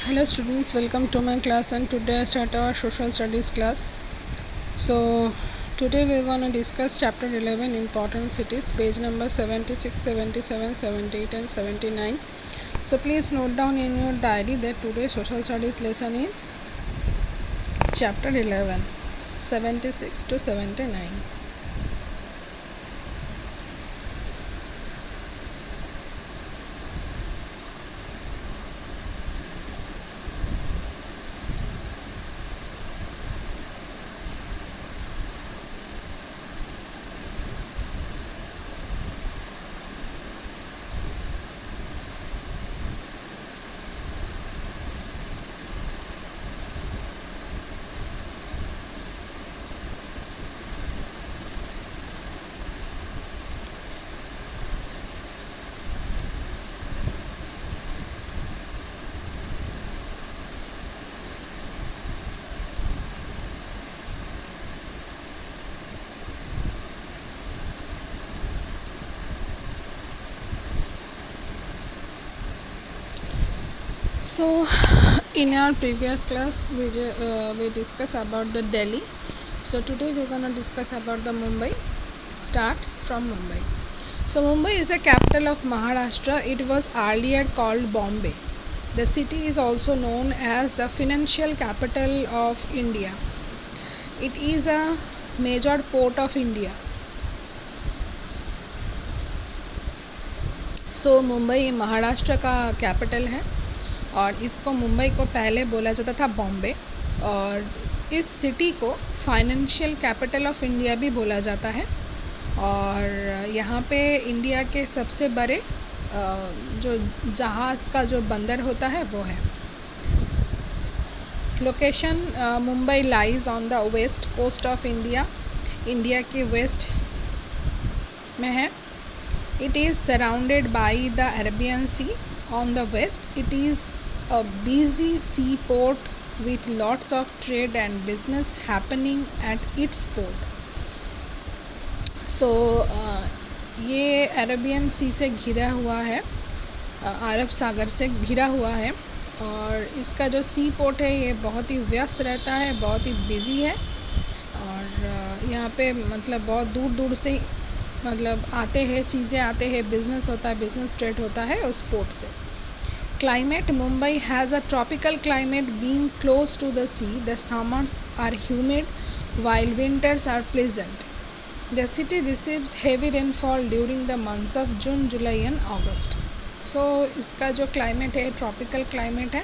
Hello students, welcome to my class, and today I start our social studies class. So today we are going to discuss chapter 11, important cities, page number 76, 77, 78 and 79. So please note down in your diary that today's social studies lesson is chapter 11, 76 to 79. So in our previous class we discussed about the Delhi. So today we are going to discuss about the Mumbai. Start from Mumbai. So Mumbai is the capital of Maharashtra. It was earlier called Bombay. The city is also known as the financial capital of India. It is a major port of India. So Mumbai Maharashtra का capital है और इसको मुंबई को पहले बोला जाता था बॉम्बे, और इस सिटी को फाइनेंशियल कैपिटल ऑफ इंडिया भी बोला जाता है। और यहाँ पे इंडिया के सबसे बड़े जो जहाज़ का जो बंदर होता है वो है। Location Mumbai lies on the west coast of India, India के वेस्ट में है। It is surrounded by the Arabian Sea on the west. It is a busy seaport with lots of trade and business happening at its port. So ये Arabian सी से घिरा हुआ है, अरब सागर से घिरा हुआ है, और इसका जो सी पोर्ट है ये बहुत ही व्यस्त रहता है, बहुत ही बिजी है। और यहाँ पे मतलब बहुत दूर दूर से मतलब आते हैं, चीज़ें आते हैं, बिज़नेस होता है, बिज़नेस ट्रेड होता है उस पोर्ट से। Climate Mumbai has a tropical climate being close to the sea. The summers are humid while winters are pleasant. The city receives heavy rainfall during the months of June, July and August. So इसका जो climate है tropical climate है,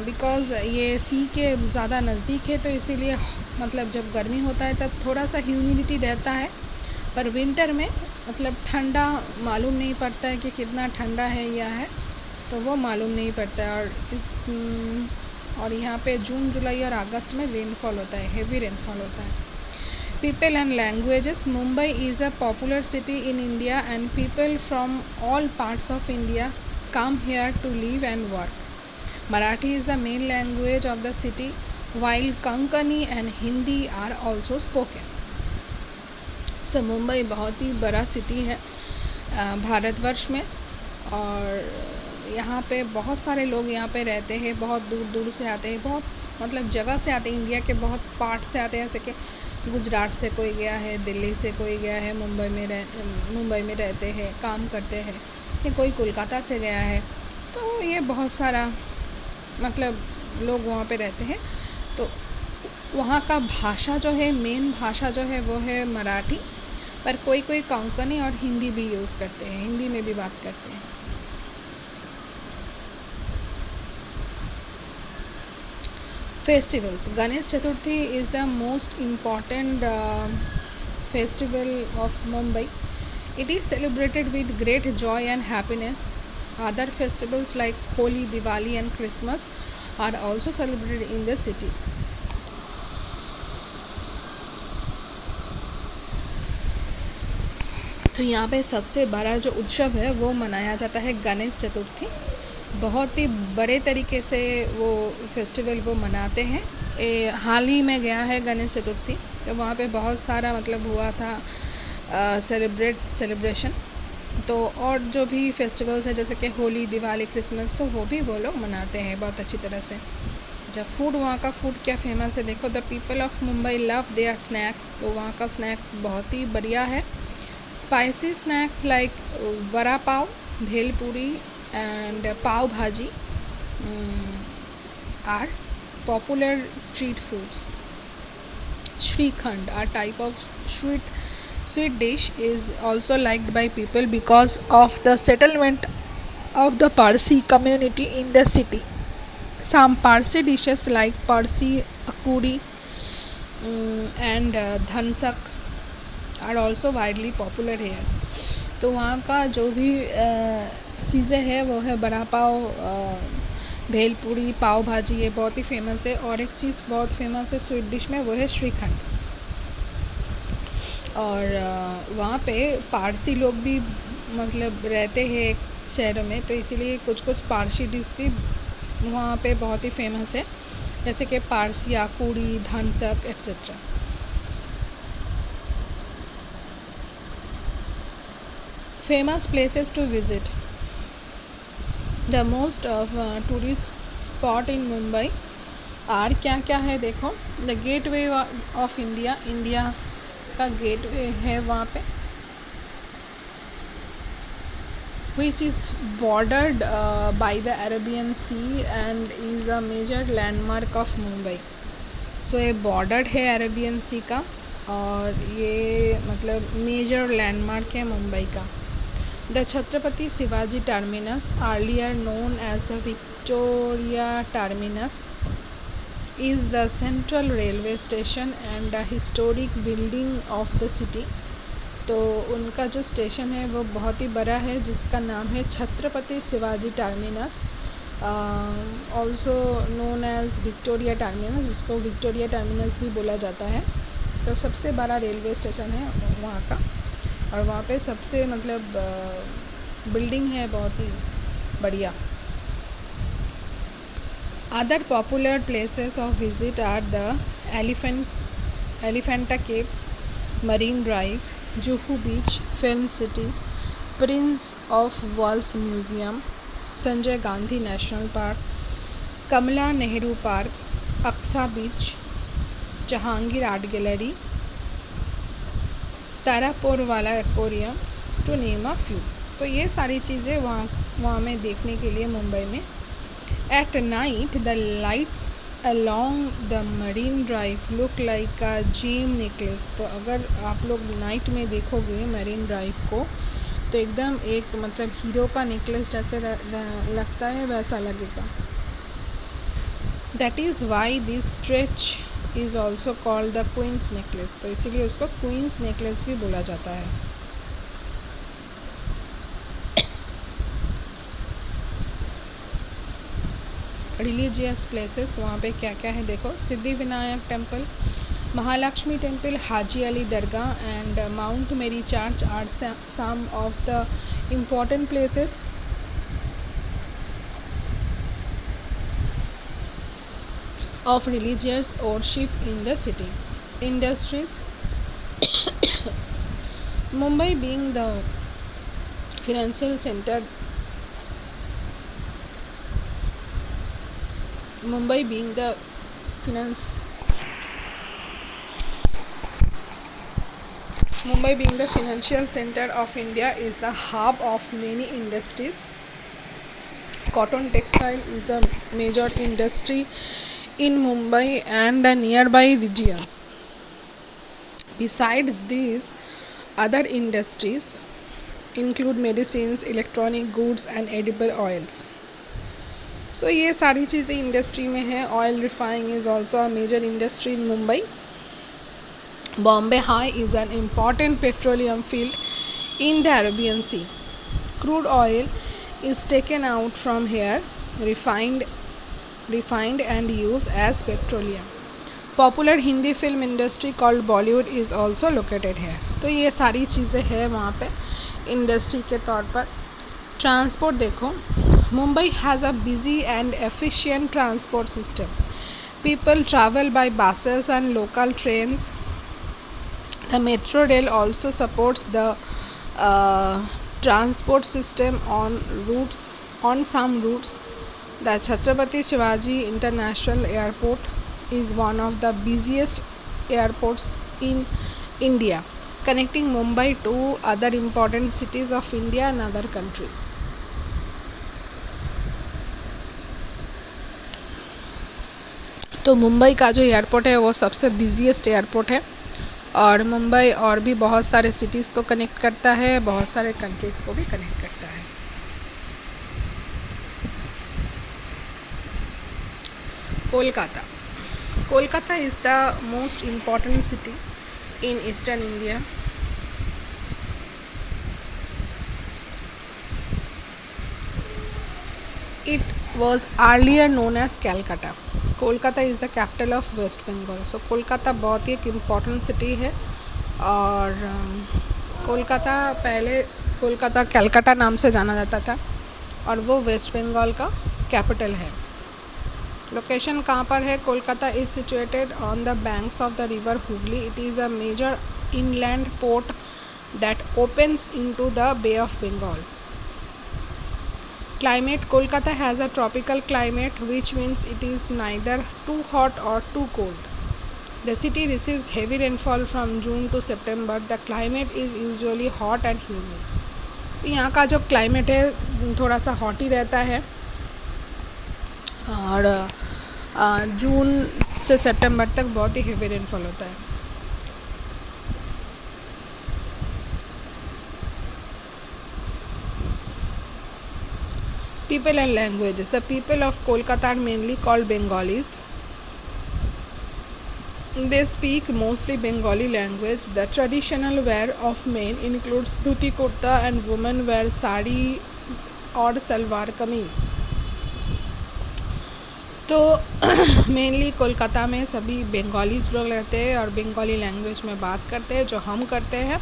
because ये सी के ज़्यादा नज़दीक है, तो इसीलिए मतलब जब गर्मी होता है तब थोड़ा सा ह्यूमिडिटी रहता है, पर विंटर में मतलब ठंडा मालूम नहीं पड़ता है कि कितना ठंडा है या है, तो वो मालूम नहीं पड़ता है। और यहाँ पे जून, जुलाई और अगस्त में रेनफॉल होता है, हेवी रेनफॉल होता है। People and languages Mumbai is a popular city in India and people from all parts of India come here to live and work. Marathi is the main language of the city while Konkani and Hindi are also spoken. So Mumbai बहुत ही बड़ा city है भारतवर्ष में, और यहाँ पे बहुत सारे लोग यहाँ पे रहते हैं, बहुत दूर दूर से आते हैं, बहुत मतलब जगह से आते हैं, इंडिया के बहुत पार्ट से आते हैं। जैसे कि गुजरात से कोई गया है, दिल्ली से कोई गया है, मुंबई में रहते हैं, काम करते हैं, या कोई कोलकाता से गया है, तो ये बहुत सारा मतलब लोग वहाँ पे रहते हैं। तो वहाँ का भाषा जो है, मेन भाषा जो है वो है मराठी, पर कोई कोई कोंकणी और हिंदी भी यूज़ करते हैं, हिंदी में भी बात करते हैं। Festivals. Ganesh Chaturthi is the most important festival of Mumbai. It is celebrated with great joy and happiness. Other festivals like Holi, Diwali and Christmas are also celebrated in the city. तो यहाँ पे सबसे बड़ा जो उत्सव है वो मनाया जाता है गणेश चतुर्थी। बहुत ही बड़े तरीके से वो फेस्टिवल वो मनाते हैं। हाल ही में गया है गणेश चतुर्थी, तो वहाँ पे बहुत सारा मतलब हुआ था सेलिब्रेशन। तो और जो भी फेस्टिवल्स हैं जैसे कि होली, दिवाली, क्रिसमस, तो वो भी वो लोग मनाते हैं बहुत अच्छी तरह से। जब फूड, वहाँ का फूड क्या फेमस है देखो, the people of Mumbai love their snacks. तो वहाँ का स्नैक्स बहुत ही बढ़िया है। Spicy snacks like vada pav, bhelpuri and pav bhaji are popular street foods. Shrikhand, a type of sweet dish, is also liked by people because of the settlement of the Parsi community in the city. Some Parsi dishes like Parsi akudi and dhansak are also widely popular here. तो वहाँ का जो भी चीज़ें हैं वो है बड़ा पाव, भेलपूरी, पाव भाजी, ये बहुत ही फेमस है। और एक चीज़ बहुत फेमस है स्वीट डिश में, वो है श्रीखंड। और वहाँ पे पारसी लोग भी मतलब रहते हैं एक शहरों में, तो इसीलिए कुछ कुछ पारसी डिश भी वहाँ पे बहुत ही फेमस है, जैसे कि Parsi akuri, dhansak etcetera. Famous places to visit, the most of tourist spot in Mumbai are क्या क्या है देखो। The gateway of India, India का गेटवे है वहाँ पे, which is bordered by the Arabian sea and is a major landmark of Mumbai. So ये bordered है अरेबियन सी का और ये मतलब मेजर लैंडमार्क है मुंबई का। The Chhatrapati Shivaji Terminus, earlier known as the Victoria Terminus, is the central railway station and a historic building of the city. तो उनका जो स्टेशन है वो बहुत ही बड़ा है, जिसका नाम है Chhatrapati Shivaji Terminus, also known as Victoria Terminus. उसको विक्टोरिया टर्मिनस भी बोला जाता है। तो सबसे बड़ा रेलवे स्टेशन है वहाँ का, और वहाँ पे सबसे मतलब बिल्डिंग है बहुत ही बढ़िया। Other popular places of visit are the Elephanta Caves, Marine Drive, Juhu Beach, Film City, Prince of Wales Museum, Sanjay Gandhi National Park, Kamala Nehru Park, Aksa Beach, Jehangir Art Gallery, Taraporewala Aquarium, to name a few. तो ये सारी चीज़ें वहाँ में देखने के लिए मुंबई में। At night the lights along the Marine Drive look like a gem necklace. तो अगर आप लोग नाइट में देखोगे मरीन ड्राइव को तो एकदम एक मतलब हीरो का नेकलेस जैसे लगता है, वैसा लगेगा। That is why this stretch is also called the Queen's necklace. तो इसीलिए उसको क्वींस नेकलेस भी बोला जाता है। रिलीजियस प्लेसेस वहाँ पे क्या क्या है देखो। Siddhivinayak Temple, Mahalakshmi Temple, Haji Ali Dargah and Mount Mary Church are some of the important places of religious worship in the city. Industries, Mumbai being the financial center, financial center of India, is the hub of many industries. Cotton textile is a major industry in Mumbai and the nearby regions. Besides these, other industries include medicines, electronic goods and edible oils. So ये सारी चीज़ें industry में है। Oil refining is also a major industry in Mumbai. Bombay High is an important petroleum field in the Arabian Sea. Crude oil is taken out from here, refined and used as petroleum. Popular Hindi film industry called Bollywood is also located here. तो ये सारी चीज़ें हैं वहाँ पे industry के तौर पर। ट्रांसपोर्ट देखो, Mumbai has a busy and efficient transport system. People travel by buses and local trains. The metro rail also supports the transport system on some routes. The Chhatrapati Shivaji International Airport is one of the busiest airports in India, connecting Mumbai to other important cities of India and other countries. तो मुंबई का जो airport है वो सबसे busiest airport है और मुंबई और भी बहुत सारे सिटीज़ को कनेक्ट करता है, बहुत सारे कंट्रीज़ को भी कनेक्ट करता है. Kolkata. Kolkata is the most important city in Eastern India. It was earlier known as Calcutta. Kolkata is the capital of West Bengal. So Kolkata बहुत ही एक इम्पॉर्टेंट सिटी है और कोलकाता पहले कोलकाता कैलकाटा नाम से जाना जाता था और वो वेस्ट बंगाल का कैपिटल है. लोकेशन कहाँ पर है? Kolkata is situated on the banks of the river Hooghly. It is a major inland port that opens into the Bay of Bengal. Climate. Kolkata has a tropical climate, which means it is neither too hot or too cold. The city receives heavy rainfall from June to September. The climate is usually hot and humid. तो यहाँ का जो climate है थोड़ा सा hot ही रहता है और जून से सितंबर तक बहुत ही हेवी रेनफॉल होता है. People and languages. The people of Kolkata are mainly called Bengalis. They speak mostly Bengali language. The traditional wear of men includes dhuti kurta and women wear saris or salwar kameez. तो mainly Kolkata में सभी Bengalis लोग रहते हैं और Bengali language में बात करते हैं जो हम करते हैं.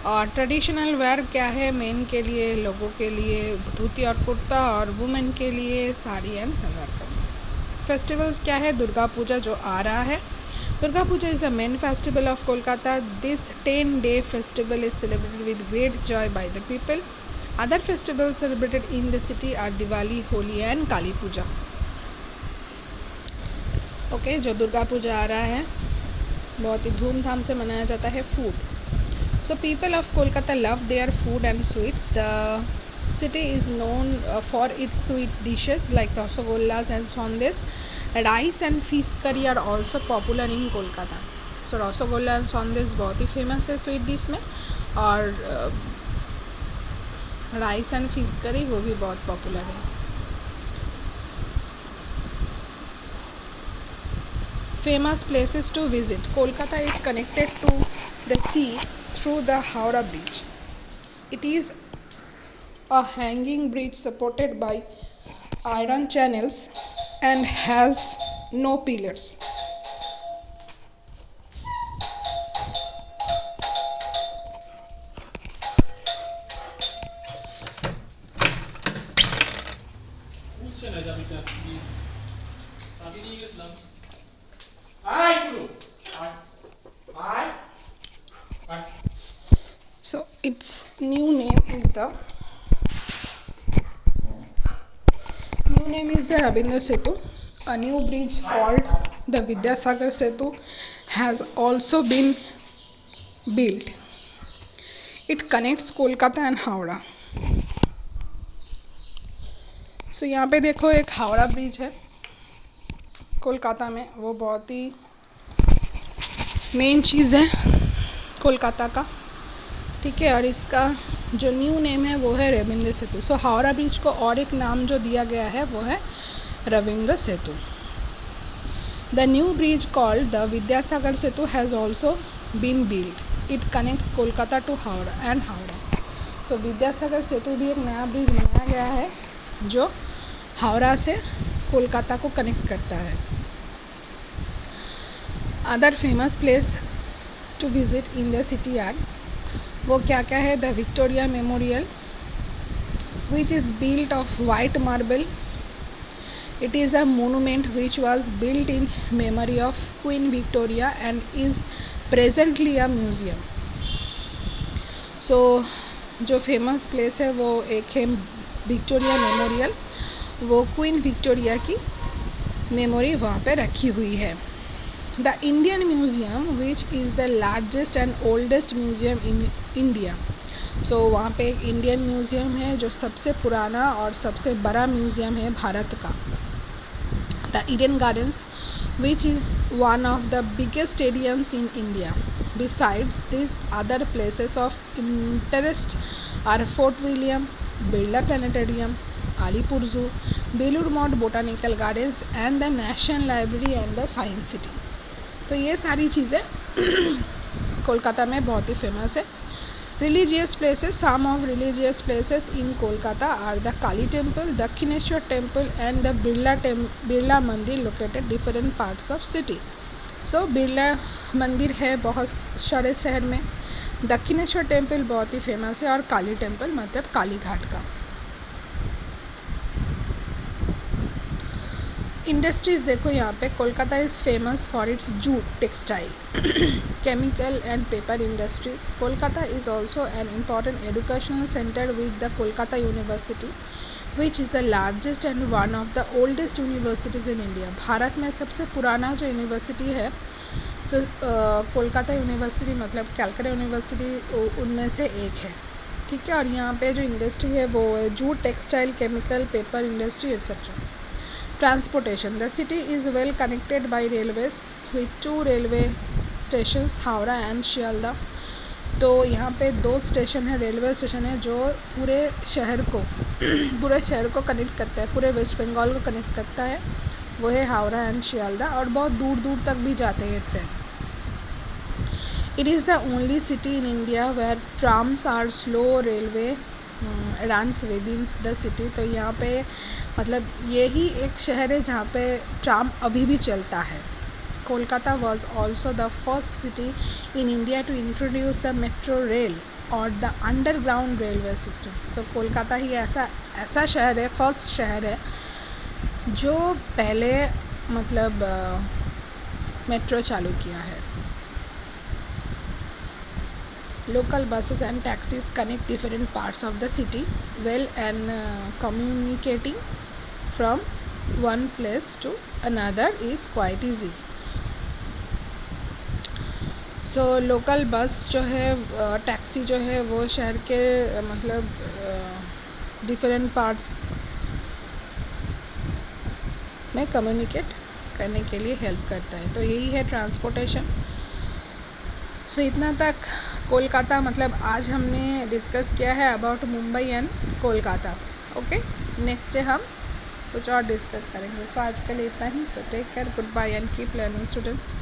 और ट्रेडिशनल वेयर क्या है? मेन के लिए लोगों के लिए धोती और कुर्ता और वुमेन के लिए साड़ी एंड सलवार कमीज. फेस्टिवल्स क्या है? दुर्गा पूजा जो आ रहा है. Durga Puja is the main festival of Kolkata. This 10-day festival is celebrated with great joy by the people. Other festivals celebrated in the city are Diwali, Holi and Kali Puja. Okay, जो दुर्गा पूजा आ रहा है बहुत ही धूमधाम से मनाया जाता है. Food. So people of Kolkata love their food and sweets. The city is known for its sweet dishes like rasagollas and sandesh. Rice and fish curry are also popular in Kolkata. So rasagollas and sandesh बहुत ही famous है sweet dish में और rice and fish curry वो भी बहुत popular है. Famous places to visit. Kolkata is connected to the sea through the Howrah Bridge. It is a hanging bridge supported by iron channels and has no pillars. So its new name is the Rabindra Setu. A new bridge called the Vidyasagar Setu has also been built. It connects Kolkata and Howrah. So यहाँ पे देखो एक Howrah bridge है कोलकाता में, वो बहुत ही main चीज़ है कोलकाता का. ठीक है, और इसका जो न्यू नेम है वो है रविंद्र सेतु. सो हावड़ा ब्रिज को और एक नाम जो दिया गया है वो है Rabindra Setu. The new bridge called the Vidyasagar Setu has also been build. It connects Kolkata to Howrah and Howrah. So Vidyasagar Setu भी एक नया ब्रिज बनाया गया है जो हावड़ा से कोलकाता को कनेक्ट करता है. Other famous place to visit in the city are, वो क्या क्या है? The Victoria Memorial which is built of white marble. It is a monument which was built in memory of Queen Victoria and is presently a museum. So जो famous place है वो एक है Victoria Memorial, वो Queen Victoria की memory वहाँ पे रखी हुई है। The Indian Museum which is the largest and oldest museum in India. So वहाँ पे एक इंडियन म्यूज़ियम है जो सबसे पुराना और सबसे बड़ा म्यूज़ियम है भारत का। The Eden gardens which is one of the biggest stadiums in India. Besides these, other places of interest are Fort William, Birla Planetarium, Alipur Zoo, Belur Mount Botanical Gardens and the National Library and the Science City. तो ये सारी चीज़ें कोलकाता में बहुत ही famous है। Religious places, some of religious places in Kolkata are the Kali Temple, Dakshineshwar Temple and the Birla Mandir located different parts of city. So Birla मंदिर है बहुत सारे शहर में, दक्षिणेश्वर टेम्पल बहुत ही फेमस है और काली टेम्पल मतलब काली घाट का। इंडस्ट्रीज़ देखो यहाँ पे, Kolkata is famous for its jute textile, chemical and paper industries. Kolkata is also an important educational center with the Kolkata University, which is the largest and one of the oldest universities in India. Bharat में सबसे पुराना जो university है तो Kolkata university मतलब Calcutta university उनमें से एक है, ठीक है। और यहाँ पे जो इंडस्ट्री है वो है jute, textile, chemical, paper industry etcetera. Transportation, the city is well connected by railways with 2 railway stations, Howrah and Sealdah. तो यहाँ पे 2 स्टेशन है, रेलवे स्टेशन है जो पूरे शहर को कनेक्ट करता है, पूरे वेस्ट बंगाल को कनेक्ट करता है, वो है हावड़ा एंड शियालदा। और बहुत दूर दूर तक भी जाते हैं train. It is the only city in India where trams are slow railway runs within the city. तो यहाँ पे मतलब यही एक शहर है जहाँ पे ट्राम अभी भी चलता है। Kolkata was also the first city in India to introduce the metro rail or the underground railway system. तो कोलकाता ही ऐसा शहर है, फर्स्ट शहर है जो पहले मतलब मेट्रो चालू किया है। Local buses and taxis connect different parts of the city well and communicating from one place to another is quite easy. So local bus जो है, टैक्सी जो है वो शहर के मतलब डिफरेंट पार्ट्स में कम्युनिकेट करने के लिए हेल्प करता है। तो यही है ट्रांसपोर्टेशन। सो इतना तक कोलकाता मतलब आज हमने डिस्कस किया है about Mumbai and Kolkata. Okay, next day हम कुछ और डिस्कस करेंगे। सो आज के लिए इतना ही। So take care, goodbye and keep learning students.